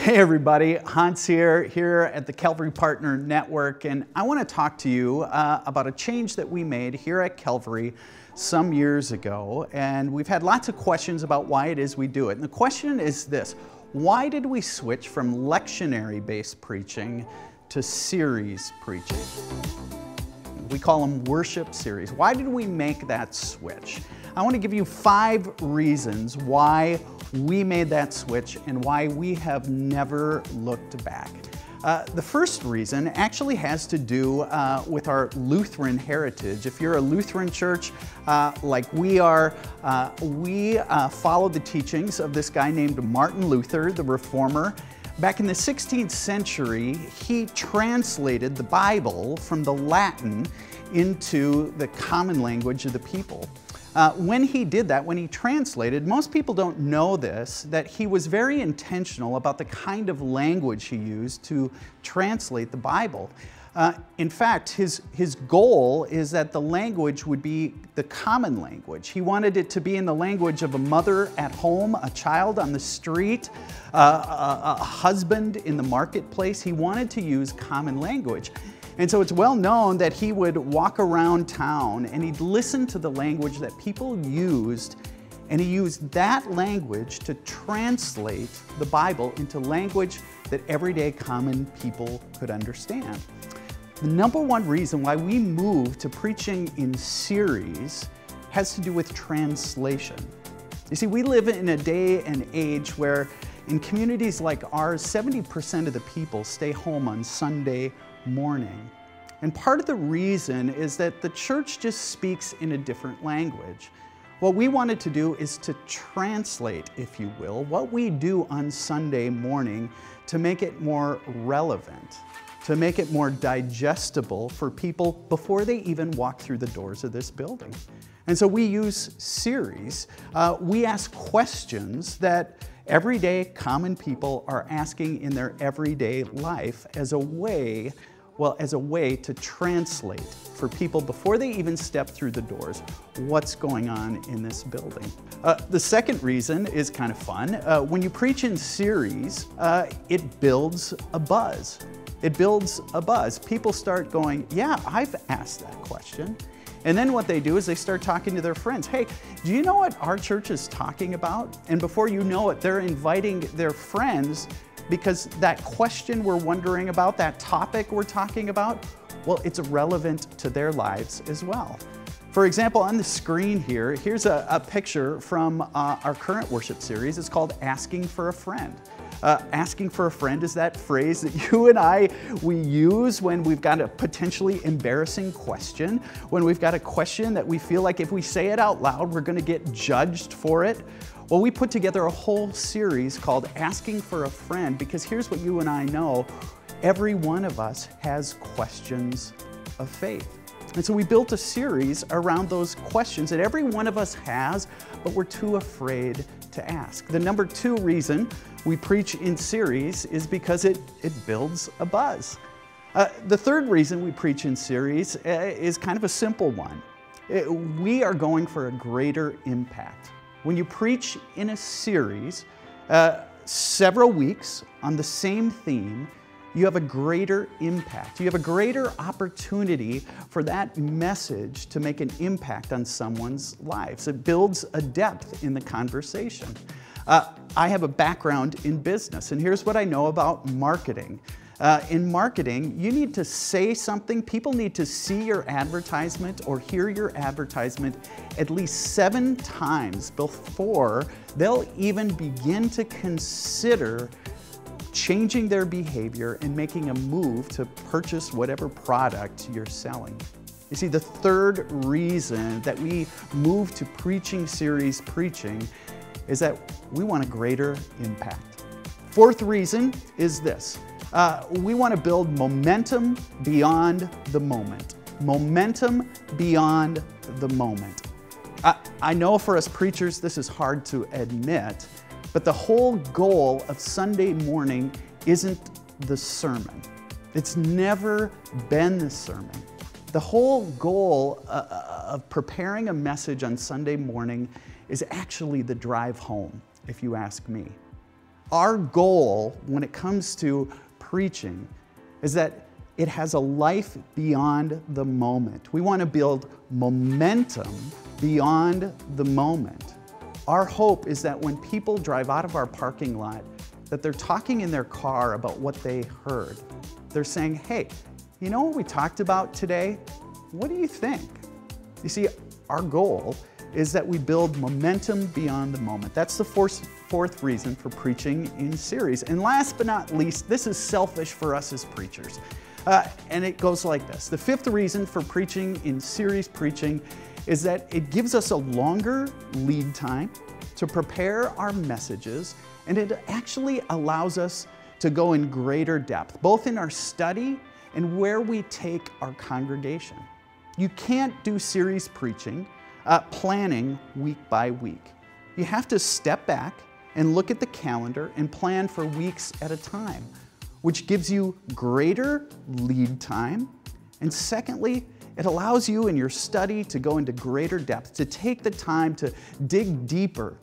Hey everybody, Hans here at the Calvary Partner Network, and I want to talk to you about a change that we made here at Calvary some years ago, and we've had lots of questions about why it is we do it. And the question is this: why did we switch from lectionary-based preaching to series preaching? We call them worship series. Why did we make that switch? I want to give you 5 reasons why we made that switch and why we have never looked back. The first reason actually has to do with our Lutheran heritage. If you're a Lutheran church like we are, we follow the teachings of this guy named Martin Luther, the Reformer. Back in the 16th century, he translated the Bible from the Latin into the common language of the people. When he did that, when he translated, most people don't know this, that he was very intentional about the kind of language he used to translate the Bible. In fact, his goal is that the language would be the common language. He wanted it to be in the language of a mother at home, a child on the street, a husband in the marketplace. He wanted to use common language. And so it's well known that he would walk around town and he'd listen to the language that people used, and he used that language to translate the Bible into language that everyday common people could understand. The number one reason why we moved to preaching in series has to do with translation. You see, we live in a day and age where in communities like ours, 70% of the people stay home on Sunday morning. And part of the reason is that the church just speaks in a different language. What we wanted to do is to translate, if you will, what we do on Sunday morning to make it more relevant, to make it more digestible for people before they even walk through the doors of this building. And so we use series. We ask questions that everyday common people are asking in their everyday life as a way to translate for people before they even step through the doors what's going on in this building. The second reason is kind of fun. When you preach in series, it builds a buzz. It builds a buzz. People start going, yeah, I've asked that question. And then what they do is they start talking to their friends. Hey, do you know what our church is talking about? And before you know it, they're inviting their friends because that question we're wondering about, that topic we're talking about, well, it's relevant to their lives as well. For example, on the screen here, here's a picture from our current worship series. It's called Asking for a Friend. Asking for a friend is that phrase that you and we use when we've got a potentially embarrassing question, when we've got a question that we feel like if we say it out loud, we're going to get judged for it. Well, we put together a whole series called Asking for a Friend because here's what you and I know: every one of us has questions of faith. And so we built a series around those questions that every one of us has, but we're too afraid to ask. The number 2 reason we preach in series is because it builds a buzz. The third reason we preach in series is kind of a simple one. We are going for a greater impact. When you preach in a series, several weeks on the same theme, you have a greater impact. You have a greater opportunity for that message to make an impact on someone's lives. It builds a depth in the conversation. I have a background in business, and here's what I know about marketing. In marketing, you need to say something. People need to see your advertisement or hear your advertisement at least 7 times before they'll even begin to consider changing their behavior and making a move to purchase whatever product you're selling. You see, the third reason that we move to preaching series preaching is that we want a greater impact. Fourth reason is this. We want to build momentum beyond the moment. Momentum beyond the moment. I know for us preachers this is hard to admit, but the whole goal of Sunday morning isn't the sermon. It's never been the sermon. The whole goal of preparing a message on Sunday morning is actually the drive home, if you ask me. our goal when it comes to preaching is that it has a life beyond the moment. We want to build momentum beyond the moment. Our hope is that when people drive out of our parking lot, that they're talking in their car about what they heard. They're saying, hey, you know what we talked about today? What do you think? You see, our goal is that we build momentum beyond the moment. That's the fourth reason for preaching in series. And last but not least, this is selfish for us as preachers. And it goes like this. The fifth reason for preaching in series preaching is that it gives us a longer lead time to prepare our messages, and it actually allows us to go in greater depth, both in our study and where we take our congregation. You can't do series preaching planning week by week. You have to step back and look at the calendar and plan for weeks at a time, which gives you greater lead time. And secondly, it allows you in your study to go into greater depth, to take the time to dig deeper,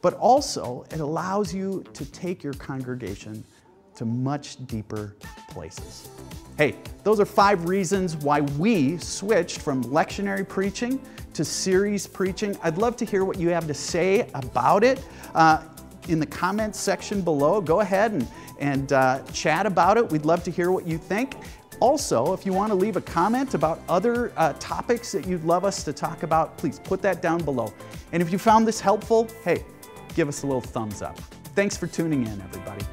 but also it allows you to take your congregation to much deeper places. Hey, those are 5 reasons why we switched from lectionary preaching to series preaching. I'd love to hear what you have to say about it in the comments section below. Go ahead and chat about it. We'd love to hear what you think. Also, if you want to leave a comment about other topics that you'd love us to talk about, please put that down below. And if you found this helpful, hey, give us a little thumbs up. Thanks for tuning in, everybody.